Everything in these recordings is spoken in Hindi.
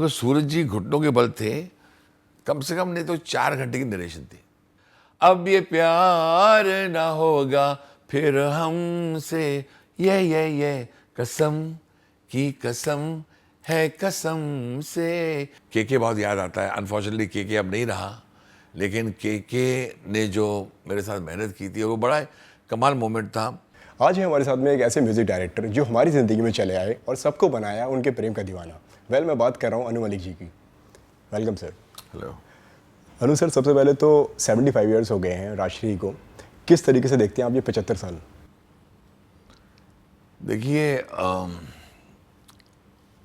मगर सूरज जी घुटनों के बल थे, कम से कम नहीं तो 4 घंटे की नरेशन थी। अब ये प्यार ना होगा फिर हमसे, ये कसम की कसम है कसम से। के बहुत याद आता है। अनफॉर्चुनेटली के अब नहीं रहा, लेकिन के ने जो मेरे साथ मेहनत की थी वो बड़ा कमाल मोमेंट था। आज है हमारे साथ में एक ऐसे म्यूजिक डायरेक्टर जो हमारी ज़िंदगी में चले आए और सबको बनाया उनके प्रेम का दीवाना। मैं बात कर रहा हूँ अनु मलिक जी की। Welcome sir. हेलो। अनु सर, सबसे पहले तो 75 ईयर्स हो गए हैं राजश्री को, किस तरीके से देखते हैं आप ये 75 साल? देखिए,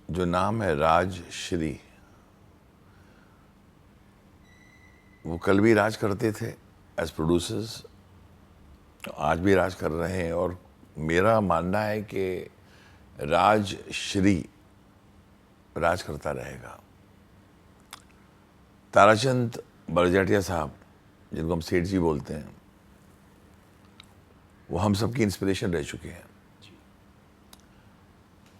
जो नाम है राजश्री, वो कल भी राज करते थे एज प्रोड्यूसर्स, आज भी राज कर रहे हैं। और मेरा मानना है कि राजश्री राज करता रहेगा। ताराचंद बड़जाटिया साहब, जिनको हम सेठ जी बोलते हैं, वो हम सबकी इंस्पिरेशन रह चुके हैं।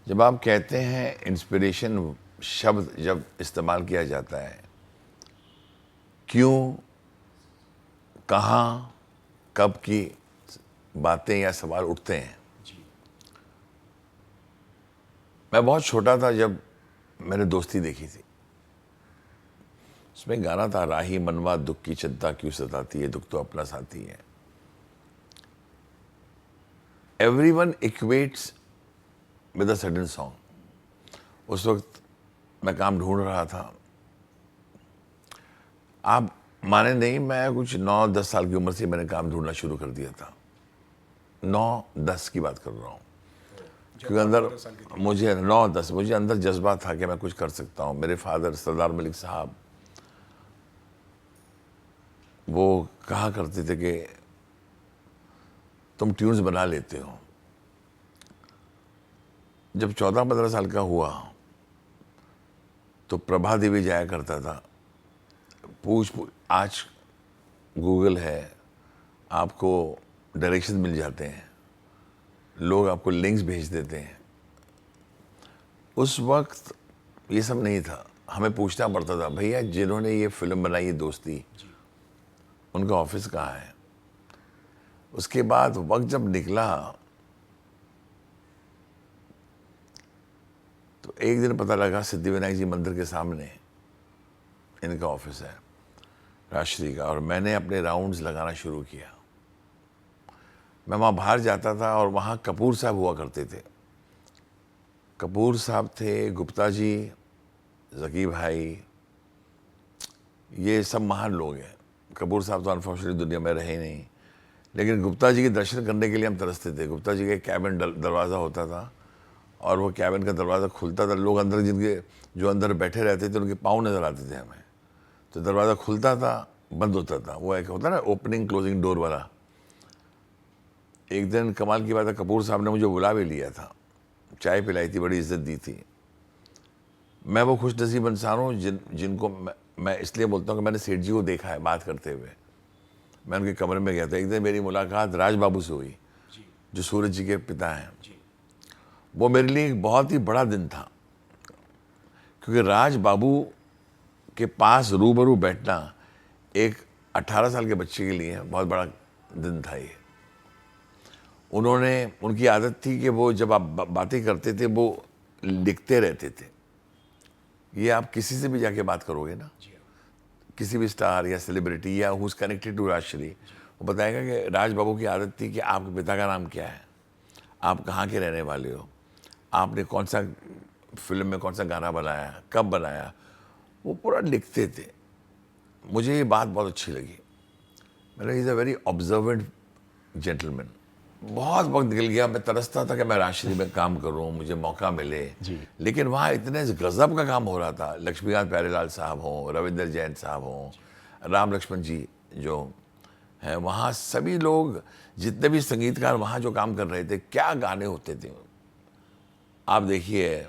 जब आप कहते हैं इंस्पिरेशन शब्द जब इस्तेमाल किया जाता है, क्यों, कहाँ, कब की बातें या सवाल उठते हैं। मैं बहुत छोटा था जब मैंने दोस्ती देखी थी। उसमें गाना था, राही मनवा दुख की चिंता क्यों सताती है, दुख तो अपना साथी है। Everyone equates with a sudden song. उस वक्त मैं काम ढूंढ रहा था। आप माने नहीं, मैं कुछ 9-10 साल की उम्र से मैंने काम ढूंढना शुरू कर दिया था। 9-10 की बात कर रहा हूँ, क्योंकि अंदर मुझे 9-10 मुझे अंदर जज्बा था कि मैं कुछ कर सकता हूँ। मेरे फादर सरदार मलिक साहब, वो कहा करते थे कि तुम ट्यून्स बना लेते हो। जब 14-15 साल का हुआ तो प्रभा देवी जाया करता था। पूछ आज गूगल है, आपको डायरेक्शन मिल जाते हैं, लोग आपको लिंक्स भेज देते हैं। उस वक्त ये सब नहीं था। हमें पूछना पड़ता था, भैया जिन्होंने ये फिल्म बनाई है दोस्ती, उनका ऑफिस कहाँ है। उसके बाद वक्त जब निकला तो एक दिन पता लगा सिद्धिविनायक जी मंदिर के सामने इनका ऑफिस है, राजश्री का। और मैंने अपने राउंड्स लगाना शुरू किया। मैं वहाँ बाहर जाता था और वहाँ कपूर साहब हुआ करते थे। कपूर साहब थे, गुप्ता जी, जकी भाई, ये सब महान लोग हैं। कपूर साहब तो अनफॉर्चुनेटली दुनिया में रहे नहीं, लेकिन गुप्ता जी के दर्शन करने के लिए हम तरसते थे। गुप्ता जी का कैबिन दरवाज़ा होता था और वो कैबिन का दरवाज़ा खुलता था। लोग अंदर, जिनके जो अंदर बैठे रहते थे, उनके पाँव नज़र आते थे हमें। तो दरवाज़ा खुलता था, बंद होता था। वो एक होता ना ओपनिंग क्लोजिंग डोर वाला। एक दिन कमाल की बात है, कपूर साहब ने मुझे बुला भी लिया था, चाय पिलाई थी, बड़ी इज्जत दी थी। मैं वो खुश नसीब इंसान हूँ जिनको मैं इसलिए बोलता हूँ कि मैंने सेठ जी को देखा है बात करते हुए। मैं उनके कमरे में गया था। एक दिन मेरी मुलाकात राज बाबू से हुई, जो सूरज जी के पिता हैं। वो मेरे लिए एक बहुत ही बड़ा दिन था, क्योंकि राज बाबू के पास रूबरू बैठना एक 18 साल के बच्चे के लिए बहुत बड़ा दिन था। ये उनकी आदत थी कि वो जब आप बातें करते थे वो लिखते रहते थे। ये आप किसी से भी जाके बात करोगे ना, किसी भी स्टार या सेलिब्रिटी या who is connected to Rajshri, वो बताएगा कि राज बाबू की आदत थी कि आपके पिता का नाम क्या है, आप कहाँ के रहने वाले हो, आपने कौन सा फिल्म में कौन सा गाना बनाया, कब बनाया, वो पूरा लिखते थे। मुझे ये बात बहुत अच्छी लगी। मैंने is a very observant gentleman. बहुत वक्त निकल गया, मैं तरसता था कि मैं राजश्री में काम करूं, मुझे मौका मिले। लेकिन वहाँ इतने गजब का काम हो रहा था। लक्ष्मीकांत प्यारेलाल साहब हों, रविंदर जैन साहब हों, राम लक्ष्मण जी जो हैं, वहाँ सभी लोग, जितने भी संगीतकार वहाँ जो काम कर रहे थे, क्या गाने होते थे। आप देखिए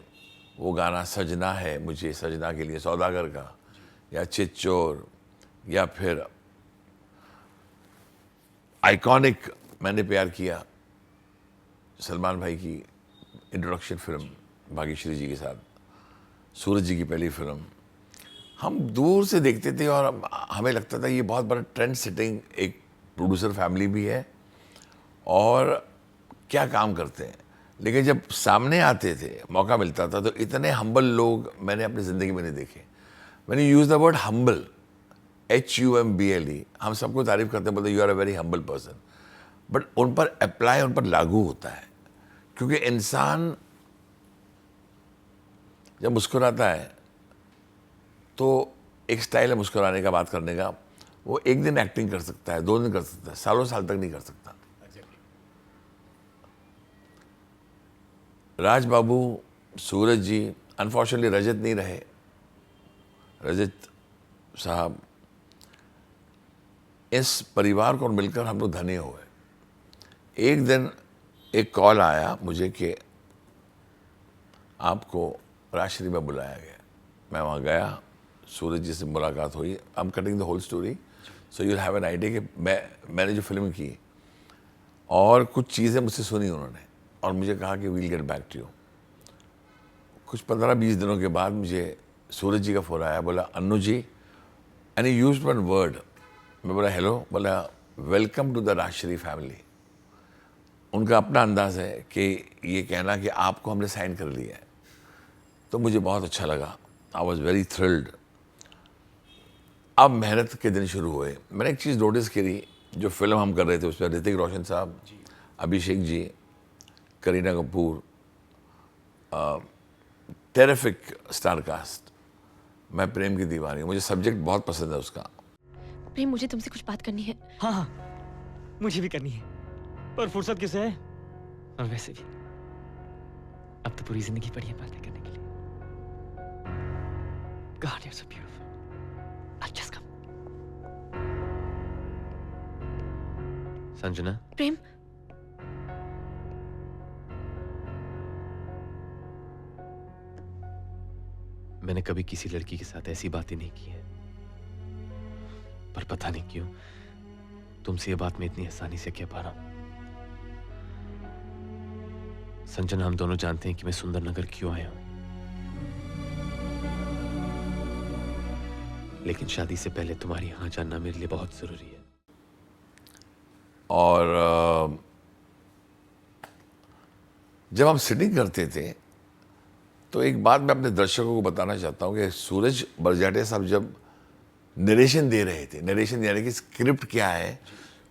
वो गाना सजना है मुझे, सजना के लिए सौदागर का, या चिच्चोर, या फिर आइकॉनिक मैंने प्यार किया, सलमान भाई की इंट्रोडक्शन फिल्म भाग्यश्री जी के साथ। सूरज जी की पहली फिल्म। हम दूर से देखते थे और हमें लगता था ये बहुत बड़ा ट्रेंड सेटिंग एक प्रोड्यूसर फैमिली भी है और क्या काम करते हैं। लेकिन जब सामने आते थे, मौका मिलता था, तो इतने हम्बल लोग मैंने अपनी ज़िंदगी में नहीं देखे। मैंने use the word humble, HUMBLE। हम सबको तारीफ करते हैं, बोलते you are a very humble person, but उन पर अप्लाई, उन पर लागू होता है। क्योंकि इंसान जब मुस्कुराता है तो एक स्टाइल है मुस्कुराने का, बात करने का। वो एक दिन एक्टिंग कर सकता है, 2 दिन कर सकता है, सालों साल तक नहीं कर सकता। राज बाबू, सूरज जी, अनफॉर्चुनेटली रजत नहीं रहे। रजत साहब, इस परिवार को मिलकर हम लोग धन्य हुए। एक दिन एक कॉल आया मुझे कि आपको राजश्री में बुलाया गया। मैं वहाँ गया, सूरज जी से मुलाकात हुई। I am cutting the whole story so you have an idea कि मैंने जो फिल्म की और कुछ चीज़ें मुझसे सुनी उन्होंने और मुझे कहा कि we'll get back to you. कुछ 15-20 दिनों के बाद मुझे सूरज जी का फ़ोन आया, बोला Annu ji, and he used one word. मैं बोला हेलो, बोला welcome to the Rajshri family. उनका अपना अंदाज़ है कि ये कहना कि आपको हमने साइन कर लिया है, तो मुझे बहुत अच्छा लगा। I was very thrilled. अब मेहनत के दिन शुरू हुए। मैंने एक चीज़ नोटिस करी, जो फिल्म हम कर रहे थे उसमें Hrithik Roshan sahab, Abhishek ji, Kareena Kapoor, terrific star cast. मैं प्रेम की दीवानी हूँ, मुझे सब्जेक्ट बहुत पसंद है उसका। प्रेम, मुझे तुमसे कुछ बात करनी है। हाँ हाँ, मुझे भी करनी है, पर फुर्सत किसे है? और वैसे भी अब तो पूरी जिंदगी पड़ी है बातें करने के लिए। God, you're so beautiful. I'll just come. Sanjana, प्रेम, मैंने कभी किसी लड़की के साथ ऐसी बातें नहीं की है, पर पता नहीं क्यों तुमसे ये बात मैं इतनी आसानी से कह पा रहा हूं। संजना, हम दोनों जानते हैं कि मैं सुंदरनगर क्यों आया हूं, लेकिन शादी से पहले तुम्हारी यहाँ जानना मेरे लिए बहुत जरूरी है। और जब हम सिटिंग करते थे तो एक बात मैं अपने दर्शकों को बताना चाहता हूँ कि सूरज बरजाटे साहब जब नरेशन दे रहे थे, नरेशन यानी कि स्क्रिप्ट क्या है,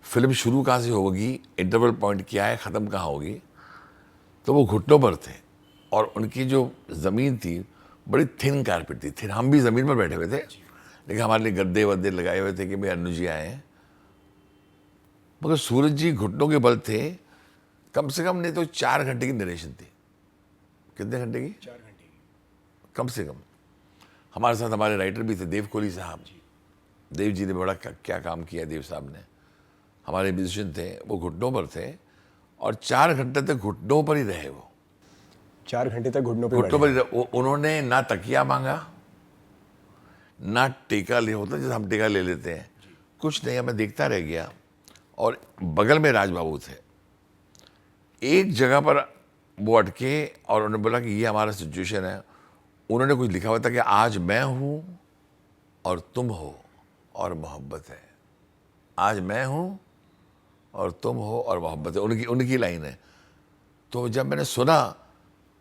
फिल्म शुरू कहाँ से होगी, इंटरवल पॉइंट क्या है, ख़त्म कहाँ होगी, तो वो घुटनों पर थे और उनकी जो ज़मीन थी बड़ी थिन कारपेट थी। थिन, हम भी ज़मीन पर बैठे हुए थे, लेकिन हमारे लिए गद्दे वद्दे लगाए हुए थे कि भाई अन्नू जी आए हैं। मगर सूरज जी घुटनों के बल थे। कम से कम नहीं तो 4 घंटे की नरेशन थी। कितने घंटे की? 4 घंटे कम से कम। हमारे साथ हमारे राइटर भी थे, देव कोहली साहब। देव जी ने बड़ा क्या काम किया, देव साहब ने। हमारे म्यूजिशियन थे, वो घुटनों पर थे और 4 घंटे तक घुटनों पर ही रहे। वो 4 घंटे तक घुटनों पे घुटनों पर बैठे। ही रहे। उन्होंने ना तकिया मांगा, ना टेका ले, होता जैसे हम टेका ले लेते हैं, कुछ नहीं। मैं देखता रह गया और बगल में राज बाबू थे। एक जगह पर वो अटके और उन्होंने बोला कि ये हमारा सिचुएशन है। उन्होंने कुछ लिखा हुआ था कि आज मैं हूँ और तुम हो और मोहब्बत है। आज मैं हूँ और तुम हो और मोहब्बत है, उनकी उनकी लाइन है। तो जब मैंने सुना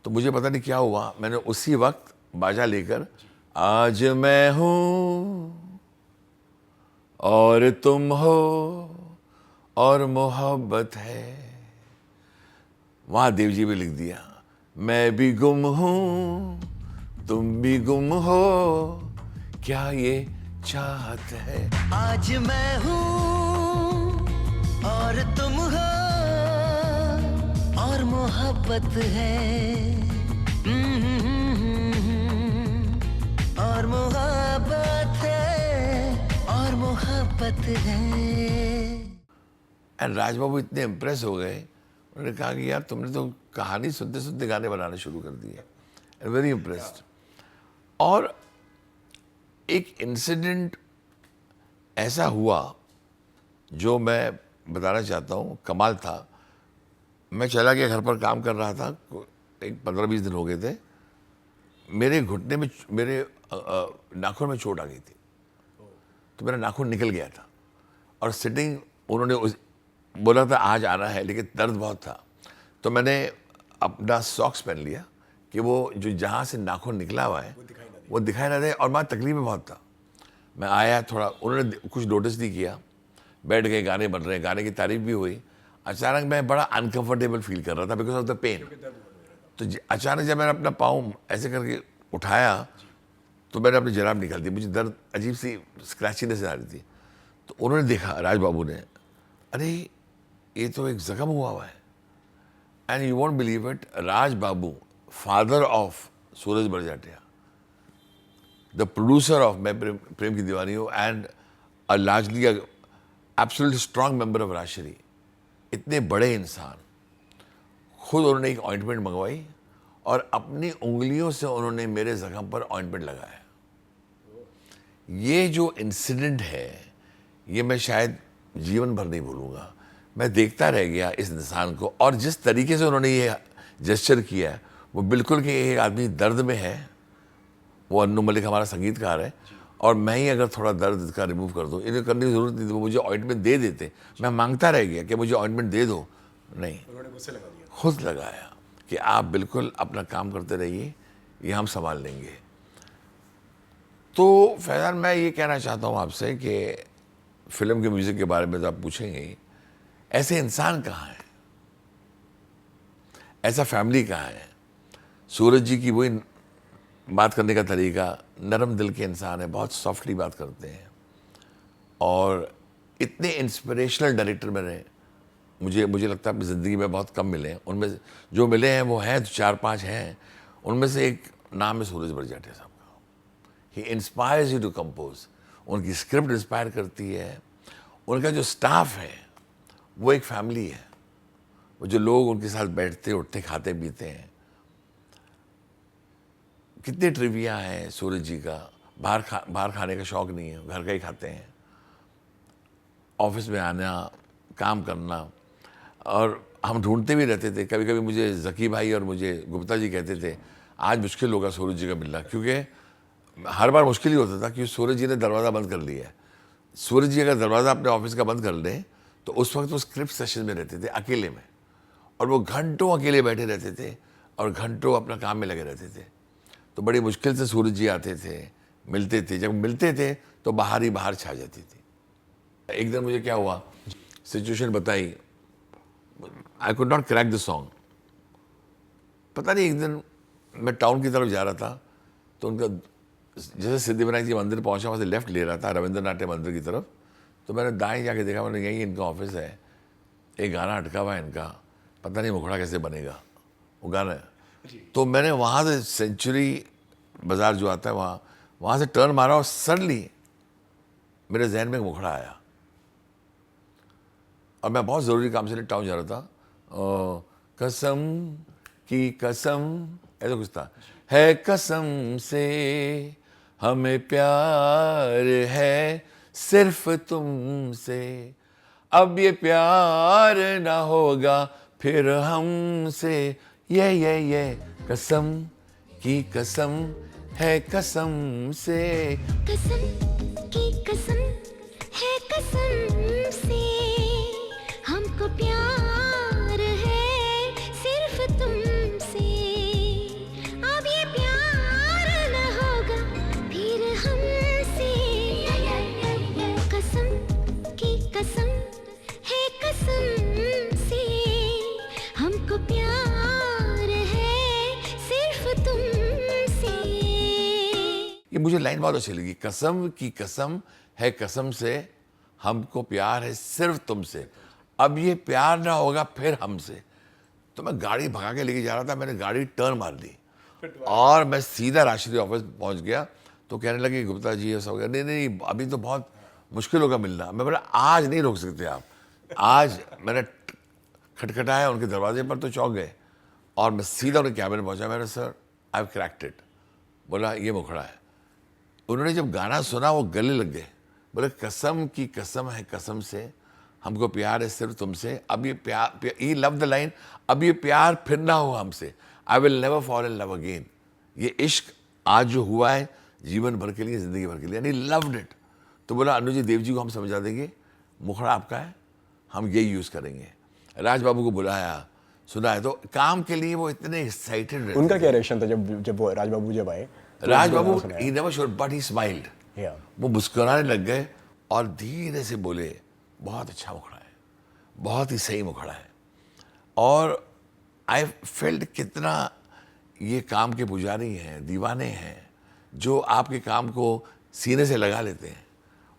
तो मुझे पता नहीं क्या हुआ, मैंने उसी वक्त बाजा लेकर आज मैं हूँ और तुम हो और मोहब्बत है, वहाँ देव जी भी लिख दिया, मैं भी गुम हूँ तुम भी गुम हो, क्या ये चाहत है। आज मैं हूँ और तुम हो और मोहब्बत है, और मोहब्बत है, और मोहब्बत है। एंड राज बाबू इतने इम्प्रेस हो गए, उन्होंने कहा कि यार तुमने तो कहानी सुनते सुनते गाने बनाने शुरू कर दिए। And very impressed. और एक इंसिडेंट ऐसा हुआ जो मैं बताना चाहता हूँ, कमाल था। मैं चला गया, घर पर काम कर रहा था, एक 15-20 दिन हो गए थे। मेरे घुटने में, मेरे नाखून में चोट आ गई थी, तो मेरा नाखून निकल गया था। और सिटिंग उन्होंने बोला था आज आना है, लेकिन दर्द बहुत था, तो मैंने अपना सॉक्स पहन लिया कि वो जो जहाँ से नाखून निकला हुआ है वो दिखाई ना दे। और मैं तकलीफ में बहुत था। मैं आया थोड़ा, उन्होंने कुछ नोटिस नहीं किया, बैठ गए, गाने बन रहे हैं, गाने की तारीफ भी हुई। अचानक मैं बड़ा अनकंफर्टेबल फील कर रहा था बिकॉज ऑफ द पेन। तो अचानक जब मैंने अपना पाँव ऐसे करके उठाया तो मैंने अपनी जराब निकाल दी, मुझे दर्द अजीब सी स्क्रैचीनेस आ रही थी। तो उन्होंने देखा, राज बाबू ने, अरे ये तो एक जख्म हुआ है। And you won't believe it, Raj Babu, father of Sooraj Barjatya, the producer of Main Prem Ki Diwani Hoon, and a largely absolutely strong member of Rajshri, इतने बड़े इंसान, खुद उन्होंने एक ऑइंटमेंट मंगवाई और अपनी उंगलियों से उन्होंने मेरे जख्म पर ऑइंटमेंट लगाया। ये जो इंसिडेंट है, ये मैं शायद जीवन भर नहीं भूलूंगा। मैं देखता रह गया इस इंसान को, और जिस तरीके से उन्होंने ये जेस्चर किया है, वो बिल्कुल कि एक आदमी दर्द में है। वो अन्नू मलिक हमारा संगीतकार है, और मैं ही अगर थोड़ा दर्द इसका रिमूव कर दूँ, इन्हें करने की जरूरत नहीं थी, वो मुझे ऑइंटमेंट दे देते। मैं मांगता रह गया कि मुझे ऑइंटमेंट दे दो, नहीं, उन्होंने मुझसे लगा दिया। खुद लगाया कि आप बिल्कुल अपना काम करते रहिए, ये हम संभाल लेंगे। तो फैज़ान, मैं ये कहना चाहता हूँ आपसे कि फिल्म के म्यूज़िक के बारे में तो आप पूछेंगे, ऐसे इंसान कहाँ हैं, ऐसा फैमिली कहाँ है। सूरज जी की वही बात करने का तरीका, नरम दिल के इंसान है, बहुत सॉफ्टली बात करते हैं। और इतने इंस्पिरेशनल डायरेक्टर मुझे लगता है अपनी ज़िंदगी में बहुत कम मिले हैं। उनमें जो मिले हैं वो हैं, 4-5 हैं। उनमें से एक नाम है सूरज बड़जात्या साहब का। ही इंस्पायर्स यू टू कंपोज। उनकी स्क्रिप्ट इंस्पायर करती है। उनका जो स्टाफ है वो एक फैमिली है। वो जो लोग उनके साथ बैठते उठते खाते पीते हैं, कितने ट्रिविया हैं सूरज जी का। बाहर खाने का शौक नहीं है, घर का ही खाते हैं। ऑफिस में आना, काम करना, और हम ढूंढते भी रहते थे। कभी कभी मुझे जकी भाई और मुझे गुप्ता जी कहते थे आज मुश्किल होगा सूरज जी का मिलना, क्योंकि हर बार मुश्किल ही होता था कि सूरज जी ने दरवाज़ा बंद कर लिया है। सूरज जी अगर दरवाज़ा अपने ऑफिस का बंद कर लें तो उस वक्त वो स्क्रिप्ट सेशन में रहते थे अकेले में, और वो घंटों अकेले बैठे रहते थे और घंटों अपना काम में लगे रहते थे। तो बड़ी मुश्किल से सूरज जी आते थे, मिलते थे। जब मिलते थे तो बाहर ही बाहर छा जाती थी। एक दिन मुझे क्या हुआ, सिचुएशन बताई, I could not crack the song. पता नहीं, एक दिन मैं टाउन की तरफ जा रहा था, तो उनका जैसे सिद्धिविनायक जी मंदिर पहुंचा, वहाँ से लेफ्ट ले रहा था रविंद्र नाट्य मंदिर की तरफ, तो मैंने दाएं जाके देखा, मैंने यही इनका ऑफिस है, एक गाना अटका हुआ है इनका, पता नहीं मुखड़ा कैसे बनेगा, वो गाना है। तो मैंने वहाँ से सेंचुरी बाज़ार जो आता है वहाँ से टर्न मारा, और सडनली मेरे जहन में एक मुखड़ा आया। और मैं बहुत ज़रूरी काम से टाउन जा रहा था। कसम की कसम, ऐसा कुछ था, है कसम से हमें प्यार है सिर्फ तुमसे, अब ये प्यार ना होगा फिर हमसे, ये कसम की कसम है कसम से। कसम की कसम है कसम से, हमको प्यार है सिर्फ तुमसे, अब ये प्यार न होगा फिर हमसे, कसम की कसम है कसम से, हमको प्यार है सिर्फ तुमसे। ये मुझे लाइन बहुत अच्छी लगी, कसम की कसम है कसम से, हमको प्यार है सिर्फ तुमसे, अब ये प्यार ना होगा फिर हमसे। तो मैं गाड़ी भगा के लेके जा रहा था, मैंने गाड़ी टर्न मार ली और मैं सीधा राष्ट्रीय ऑफिस पहुंच गया। तो कहने लगे गुप्ता जी ऐसा हो गया, नहीं अभी तो बहुत मुश्किल होगा मिलना। मैं बोला आज नहीं रोक सकते आप। आज मैंने खटखटाया उनके दरवाजे पर, तो चौंक गए, और मैं सीधा उनके कैबिन में पहुंचा। मैंने sir I have cracked it, बोला ये मुखड़ा है। उन्होंने जब गाना सुना वो गले लग गए, बोले कसम की कसम है कसम से, हमको प्यार है सिर्फ तुमसे, अब ये प्यार, ही लव द लाइन, अब ये प्यार फिर ना हो हमसे, I will never fall in love again. ये इश्क आज जो हुआ है जीवन भर के लिए, ज़िंदगी भर के लिए, यानी लव्ड इट। तो बोला अनु जी, देव जी को हम समझा देंगे, मुखड़ा आपका है, हम यही यूज़ करेंगे। राज बाबू को बुलाया, सुनाया, तो काम के लिए वो इतने एक्साइटेड रहते। उनका क्या रिएक्शन था जब वो राज बाबू जब आए? Raj Babu he never showed but he smiled. या वो मुस्कुराने लग गए और धीरे से बोले, बहुत अच्छा मुखड़ा है, बहुत ही सही मुखड़ा है। और आई फेल्ट कितना ये काम के पुजारी हैं, दीवाने हैं, जो आपके काम को सीने से लगा लेते हैं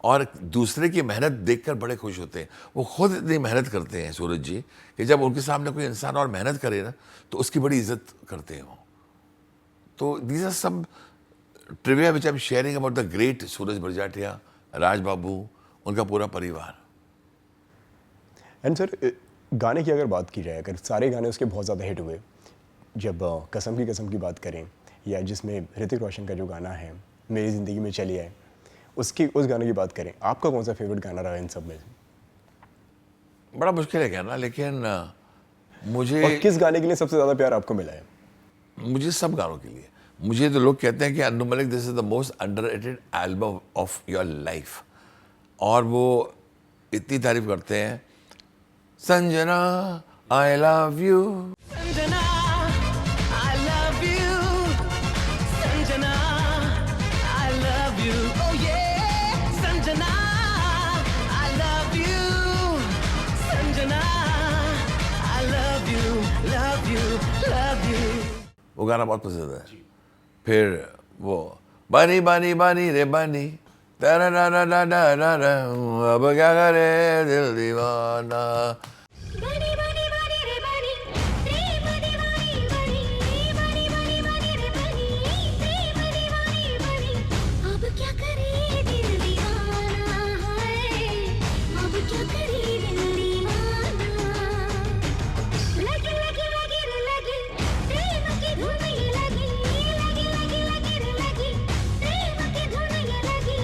और दूसरे की मेहनत देखकर बड़े खुश होते हैं। वो खुद इतनी मेहनत करते हैं सूरज जी कि जब उनके सामने कोई इंसान और मेहनत करे ना तो उसकी बड़ी इज्जत करते हैं वो। तो these are some trivia which I am sharing about the great Sooraj Barjatya, Raj Babu, उनका पूरा परिवार। एंड सर, गाने की अगर बात की जाए, अगर सारे गाने उसके बहुत ज़्यादा हिट हुए, जब कसम की बात करें, या जिसमें ऋतिक रोशन का जो गाना है मेरी ज़िंदगी में चली आए, उस गाने की बात करें, आपका कौन सा फेवरेट गाना रहा इन सब में? बड़ा मुश्किल है कहना, लेकिन मुझे और किस गाने के लिए सबसे ज़्यादा प्यार आपको मिला है? मुझे सब गानों के लिए। मुझे तो लोग कहते हैं कि Annu Malik this is the most underrated album of your life, और वो इतनी तारीफ करते हैं। Sanjana I love you, Sanjana I love you, Sanjana I love you, oh yeah, Sanjana I love you, Sanjana I love you, love you, love you। वो गाना बहुत पसंद है। फिर वो बनी बनी बनी रे बनी तेरा ना ना ना ना ना ना, अब क्या करे दिल दीवाना। बनी बनी बनी रे बनी, प्रेम दीवानी बनी, बनी बनी बनी रे बनी, प्रेम दीवानी बनी, अब क्या करे दिल दीवाना है, अब क्या करे दिल दीवाना। लगी लगी लगी रे लगी, प्रेम की धुन ये लगी, लगी लगी लगी रे लगी, प्रेम की धुन ये लगी,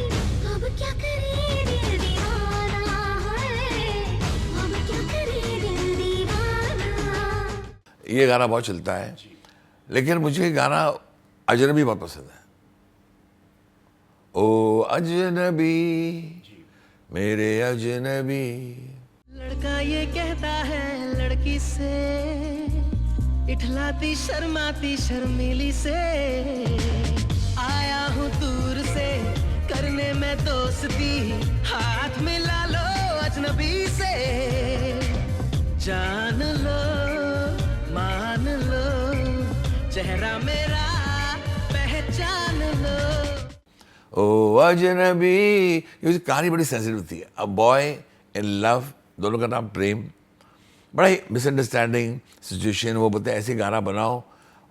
अब क्या करे दिल दीवाना है, अब क्या करे दिल दीवाना। ये गाना बहुत चलता है, लेकिन मुझे गाना अजनबी बहुत पसंद है। ओ अजनबी मेरे अजनबी। लड़का ये कहता है लड़की से, इठलाती शर्माती शर्मीली से, आया हूँ दूर से करने में दोस्ती, हाथ मिला लो अजनबी से, जान लो मान लो, चेहरा मेरा पहचान लो। ओ अजनबी, ये कहानी बड़ी सेंसिटिव थी। अ बॉय इन लव, दोनों का नाम प्रेम, बड़ा ही मिसअंडरस्टैंडिंग सिचुएशन। वो बोलते हैं ऐसे गाना बनाओ,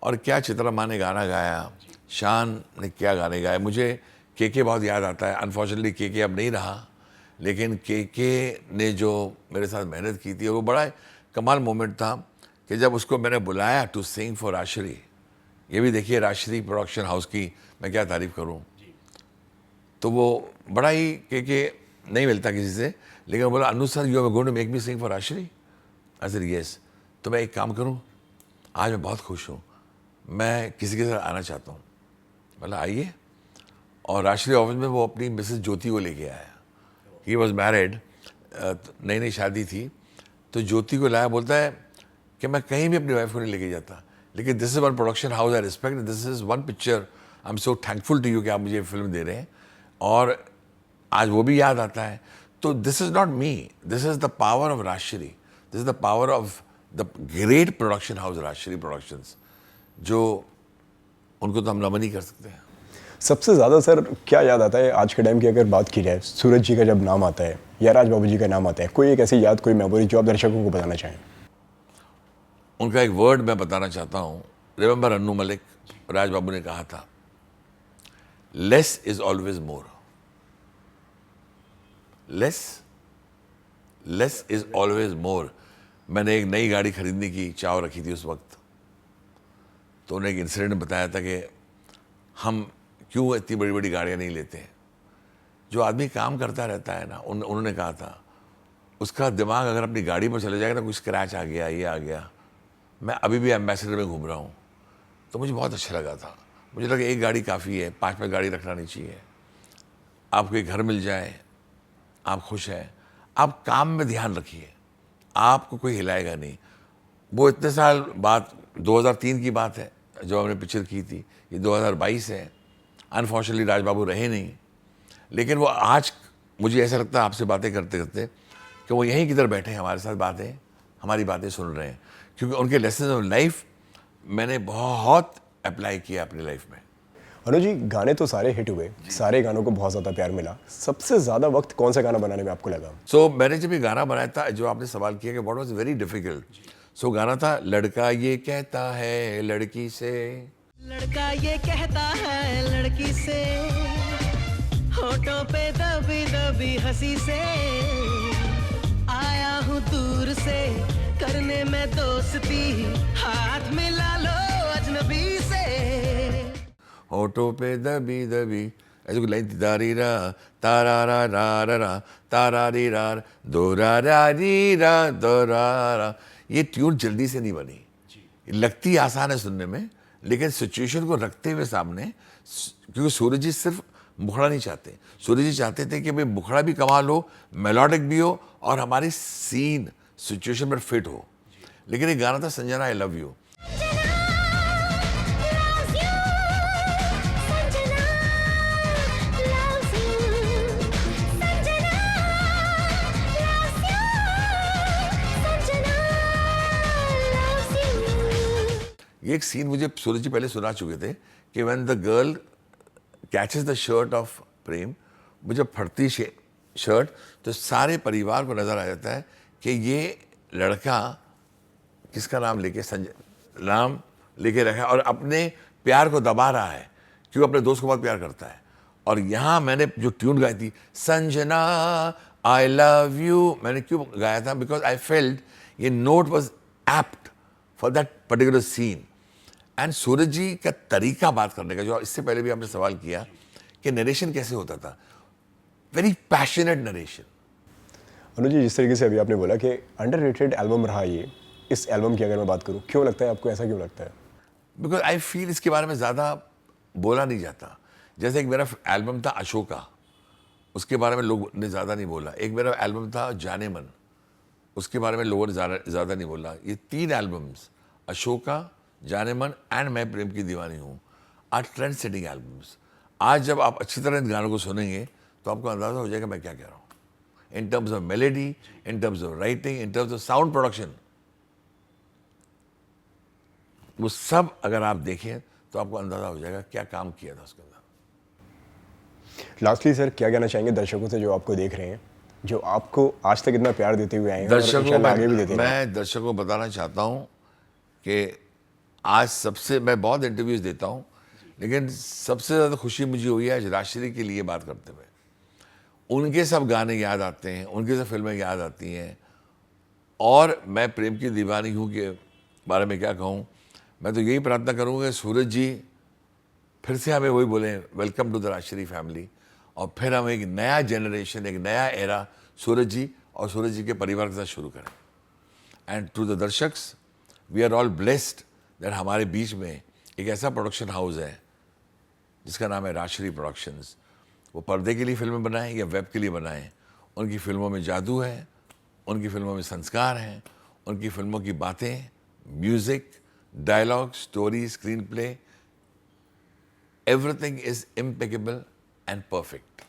और क्या चित्रा माँ ने गाना गाया, शान ने क्या गाने गाए। मुझे के बहुत याद आता है। अनफॉर्चुनेटली के अब नहीं रहा, लेकिन के ने जो मेरे साथ मेहनत की थी, वो बड़ा कमाल मोमेंट था कि जब उसको मैंने बुलाया टू सिंग फॉर राजश्री। ये भी देखिए राजश्री प्रोडक्शन हाउस की मैं क्या तारीफ़ करूं। तो वो बड़ा ही के नहीं मिलता किसी से, लेकिन बोला Anu sir you are going to make me sing for Rajshri. I said yes. तो मैं एक काम करूं, आज मैं बहुत खुश हूं, मैं किसी के साथ आना चाहता हूं। बोला आइए। और राजश्री ऑफिस में वो अपनी मिसेस ज्योति को लेके आया। ही वॉज मैरिड, नई नई शादी थी, तो ज्योति को लाया। बोलता है कि मैं कहीं भी अपनी वाइफ को नहीं लेके जाता, लेकिन this is one production house I respect, this is one picture, I am so thankful to you कि आप मुझे फिल्म दे रहे हैं। और आज वो भी याद आता है। तो this is not me, this is the power of Rajshri, this is the power of the great production house Rajshri productions, जो उनको तो हम नमन ही कर सकते हैं। सबसे ज़्यादा सर क्या याद आता है आज के टाइम की अगर बात की जाए, सूरज जी का जब नाम आता है या राज बाबू जी का नाम आता है, कोई एक ऐसी याद, कोई मेमोरी जो आप दर्शकों को बताना चाहें? उनका एक वर्ड मैं बताना चाहता हूँ। रिमेंबर अन्नू मलिक, राज बाबू ने कहा था, less is always more. Less is always more. मैंने एक नई गाड़ी खरीदने की चाव रखी थी उस वक्त, तो उन्हें एक इंसिडेंट बताया था कि हम क्यों इतनी बड़ी बड़ी गाड़ियाँ नहीं लेते हैं। जो आदमी काम करता रहता है ना, उन्होंने कहा था, उसका दिमाग अगर अपनी गाड़ी पर चले जाएगा ना, कोई स्क्रैच आ गया, ये आ गया। मैं अभी भी एम्बेसडर में घूम रहा हूँ, तो मुझे बहुत अच्छा लगा था। मुझे लगा एक गाड़ी काफ़ी है, 5 गाड़ी रखना नहीं चाहिए। आपको एक घर मिल जाए, आप खुश हैं, आप काम में ध्यान रखिए, आपको कोई हिलाएगा नहीं। वो इतने साल बाद 2003 की बात है जो हमने पिक्चर की थी, ये 2022 है। अनफॉर्चुनेटली राज बाबू रहे नहीं, लेकिन वो आज मुझे ऐसा लगता है आपसे बातें करते करते कि वो यहीं किधर बैठे हैं, हमारे साथ बातें, हमारी बातें सुन रहे हैं, क्योंकि उनके लेसन ऑफ लाइफ मैंने बहुत अप्लाई किया अपनी लाइफ में। अनुज जी, गाने तो सारे हिट हुए, सारे गानों को बहुत ज़्यादा प्यार मिला, सबसे ज़्यादा वक्त कौन सा गाना बनाने में आपको लगा? सो मैंने जब ये गाना बनाया था, जो आपने सवाल किया कि व्हाट वाज वेरी डिफिकल्ट, सो गाना था लड़का ये कहता है लड़की से, लड़का ये कहता है लड़की से, होठों पे दबी दबी हंसी से, आया हूँ दूर से करने में दोस्ती, हाथ मिला लो अजनबी से। होठों पे दबी दबी, ऐसे कोई लाइन थी, दारी रा तारा रा रा रा रा तारा री रा दो रा रा री रा दो रा रा। ये ट्यून जल्दी से नहीं बनी, लगती आसान है सुनने में, लेकिन सिचुएशन को रखते हुए सामने, क्योंकि सूरज जी सिर्फ मुखड़ा नहीं चाहते, सूरज जी चाहते थे कि भाई मुखड़ा भी कमाल हो, मेलोडिक भी हो और हमारी सीन सिचुएशन पर फिट हो। लेकिन एक गाना था संजना आई लव यू, ये एक सीन मुझे सूरज जी पहले सुना चुके थे कि when the girl catches the shirt of Prem, वो जब फटती शर्ट तो सारे परिवार को नजर आ जाता है कि ये लड़का किसका नाम लेके नाम लेके रखा है और अपने प्यार को दबा रहा है, क्योंकि अपने दोस्त को बहुत प्यार करता है। और यहाँ मैंने जो ट्यून गाई थी संजना आई लव यू, मैंने क्यों गाया था? बिकॉज आई फेल्ट ये note was apt for that particular scene. And Sooraj ji का तरीका बात करने का, जो इससे पहले भी आपने सवाल किया कि नरेशन कैसे होता था, वेरी पैशनेट नरेशन। अनुज जी, जिस तरीके से अभी आपने बोला कि अंडररेटेड एल्बम रहा ये, इस एल्बम की अगर मैं बात करूं, क्यों लगता है आपको, ऐसा क्यों लगता है? बिकॉज आई फील इसके बारे में ज़्यादा बोला नहीं जाता। जैसे एक मेरा एल्बम था अशोका, उसके बारे में लोगों ने ज़्यादा नहीं बोला। एक मेरा एल्बम था जाने मन, उसके बारे में लोगों ने ज़्यादा नहीं बोला। ये 3 एल्बम्स, अशोका, जाने मन एंड मैं प्रेम की दीवानी हूँ, आर ट्रेंड सेटिंग एल्बम्स। आज जब आप अच्छी तरह इन गानों को सुनेंगे तो आपको अंदाज़ा हो जाएगा मैं क्या कह रहा हूँ, in terms of melody, in terms of writing, in terms of sound production. वो सब अगर आप देखें तो आपको अंदाज़ा हो जाएगा क्या काम किया था उसके अंदर। लास्टली सर, क्या कहना चाहेंगे दर्शकों से जो आपको देख रहे हैं, जो आपको आज तक इतना प्यार देते हुए आए हैं और इंशाल्लाह आगे भी देते रहेंगे? मैं दर्शकों को बताना चाहता हूँ कि आज सबसे, मैं बहुत इंटरव्यूज़ देता हूँ, लेकिन सबसे ज़्यादा खुशी मुझे हुई है आज राजश्री के लिए बात करते हुए। उनके सब गाने याद आते हैं, उनकी सब फिल्में याद आती हैं, और मैं प्रेम की दीवानी हूँ के बारे में क्या कहूँ। मैं तो यही प्रार्थना करूँगा कि सूरज जी फिर से हमें वही बोलें, welcome to the Rajshri family, और फिर हम एक नया जनरेशन, एक नया एरा सूरज जी और सूरज जी के परिवार के साथ शुरू करें। एंड टू द दर्शक्स, we are all blessed that हमारे बीच में एक ऐसा प्रोडक्शन हाउस है जिसका नाम है राजश्री प्रोडक्शंस। वो पर्दे के लिए फिल्में बनाएं या वेब के लिए बनाएं, उनकी फिल्मों में जादू है, उनकी फिल्मों में संस्कार हैं, उनकी फिल्मों की बातें, music, dialogue, story, screen play, everything is impeccable and perfect.